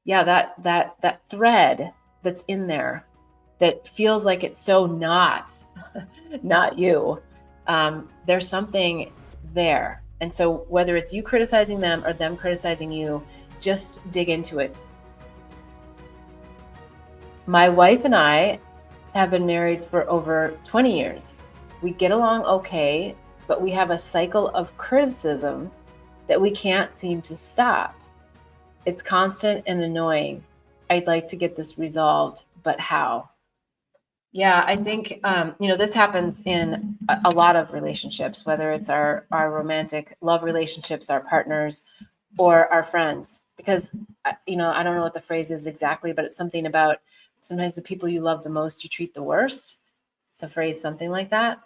Yeah, that thread that's in there that feels like it's so not not you. There's something there. And so whether it's you criticizing them or them criticizing you, just dig into it. My wife and I have been married for over 20 years. We get along okay, but we have a cycle of criticism that we can't seem to stop. It's constant and annoying. I'd like to get this resolved, but how? Yeah, I think this happens in a lot of relationships, whether it's our romantic love relationships, our partners, or our friends. Because I don't know what the phrase is exactly, but it's something about sometimes the people you love the most, you treat the worst. It's a phrase, something like that,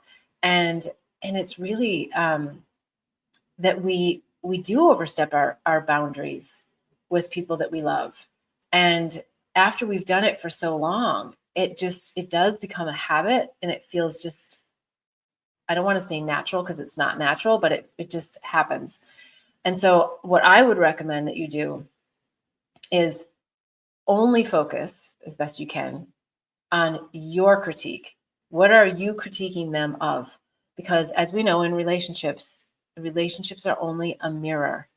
and it's really that we do overstep our boundaries with people that we love, and after we've done it for so long, it does become a habit, and it feels just, I don't want to say natural because it's not natural, but it just happens. And so what I would recommend that you do is only focus as best you can on your critique. What are you critiquing them of? Because as we know in relationships, relationships are only a mirror.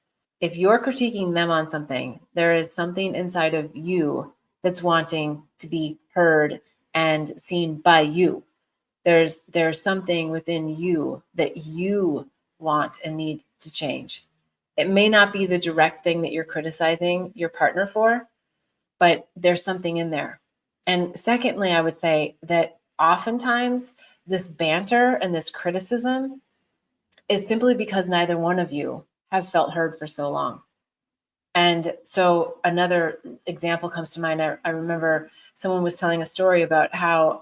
If you're critiquing them on something, there is something inside of you that's wanting to be heard and seen by you. There's something within you that you want and need to change. It may not be the direct thing that you're criticizing your partner for, but there's something in there. And secondly, I would say that oftentimes this banter and this criticism is simply because neither one of you have felt heard for so long. And so another example comes to mind. I remember someone was telling a story about how,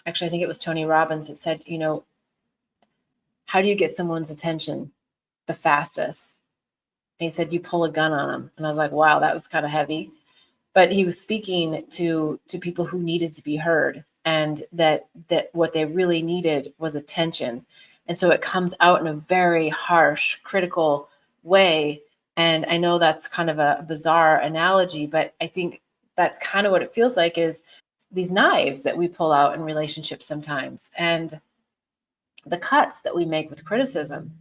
actually, I think it was Tony Robbins that said, how do you get someone's attention the fastest? And he said, you pull a gun on them. And I was like, wow, that was kind of heavy. But he was speaking to people who needed to be heard, and that what they really needed was attention. And so it comes out in a very harsh, critical way. And I know that's kind of a bizarre analogy, but I think that's kind of what it feels like, is these knives that we pull out in relationships sometimes, and the cuts that we make with criticism.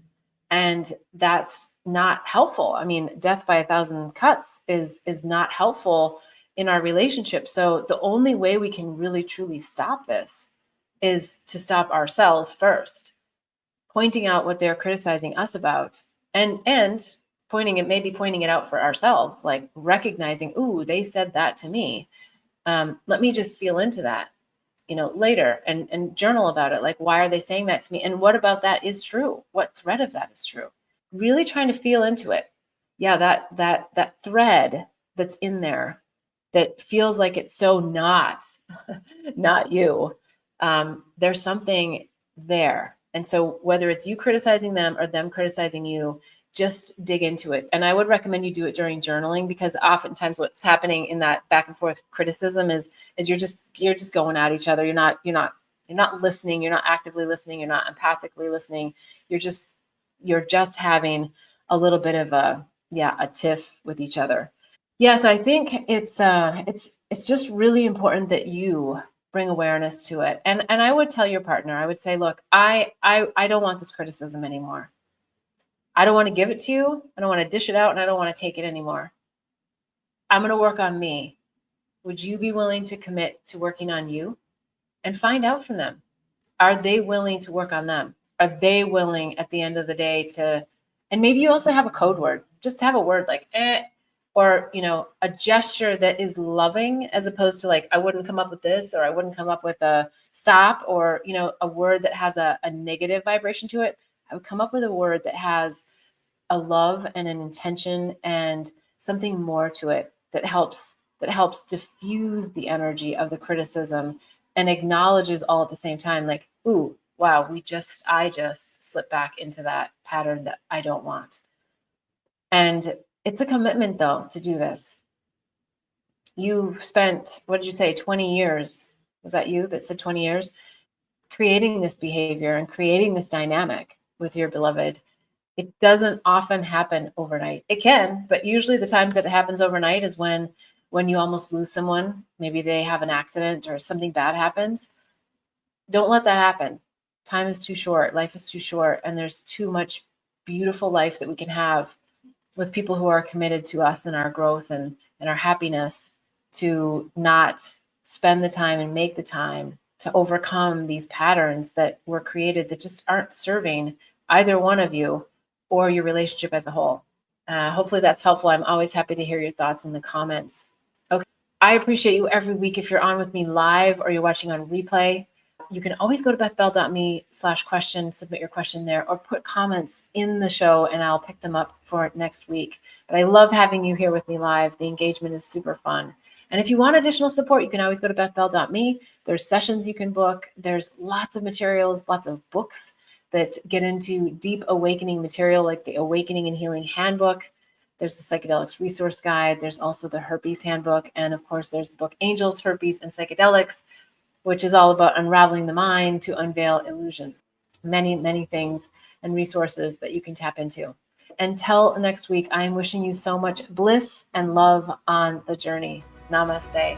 And that's not helpful. I mean, death by a thousand cuts is not helpful in our relationship. So the only way we can really truly stop this is to stop ourselves first, pointing out what they're criticizing us about, and pointing it out for ourselves, like recognizing, ooh, they said that to me. Let me just feel into that, later, and journal about it. Like, why are they saying that to me? And what about that is true? What thread of that is true? Really trying to feel into it. Yeah, that thread that's in there that feels like it's so not not you. There's something there. And so whether it's you criticizing them or them criticizing you, just dig into it. And I would recommend you do it during journaling, because oftentimes what's happening in that back and forth criticism is you're just going at each other. You're not listening, you're not actively listening, you're not empathically listening. You're just having a little bit of a tiff with each other. Yeah, so I think it's just really important that you bring awareness to it. And I would tell your partner, I would say, look, I don't want this criticism anymore. I don't want to give it to you. I don't want to dish it out, and I don't want to take it anymore. I'm going to work on me. Would you be willing to commit to working on you? And find out from them. Are they willing to work on them? Are they willing at the end of the day to, and maybe you also have a code word, just have a word like, or, a gesture that is loving, as opposed to like, I wouldn't come up with this, or I wouldn't come up with a stop, or, a word that has a negative vibration to it. I would come up with a word that has a love and an intention and something more to it that helps diffuse the energy of the criticism, and acknowledges all at the same time, like, ooh, wow, I just slipped back into that pattern that I don't want. And it's a commitment, though, to do this. You've spent, what did you say, 20 years? Was that you that said 20 years? Creating this behavior and creating this dynamic with your beloved. It doesn't often happen overnight. It can, but usually the times that it happens overnight is when you almost lose someone. Maybe they have an accident or something bad happens. Don't let that happen. Time is too short. Life is too short, and there's too much beautiful life that we can have with people who are committed to us and our growth and our happiness, to not spend the time and make the time to overcome these patterns that were created that just aren't serving either one of you or your relationship as a whole. Hopefully that's helpful. I'm always happy to hear your thoughts in the comments. Okay. I appreciate you every week. If you're on with me live or you're watching on replay, you can always go to bethbell.me/question, submit your question there, or put comments in the show and I'll pick them up for next week. But I love having you here with me live. The engagement is super fun. And if you want additional support, you can always go to bethbell.me. There's sessions you can book. There's lots of materials, lots of books that get into deep awakening material, like the Awakening and Healing Handbook. There's the Psychedelics Resource Guide. There's also the Herpes Handbook. And of course, there's the book Angels, Herpes, and Psychedelics, which is all about unraveling the mind to unveil illusions. Many, many things and resources that you can tap into. Until next week, I am wishing you so much bliss and love on the journey. Namaste.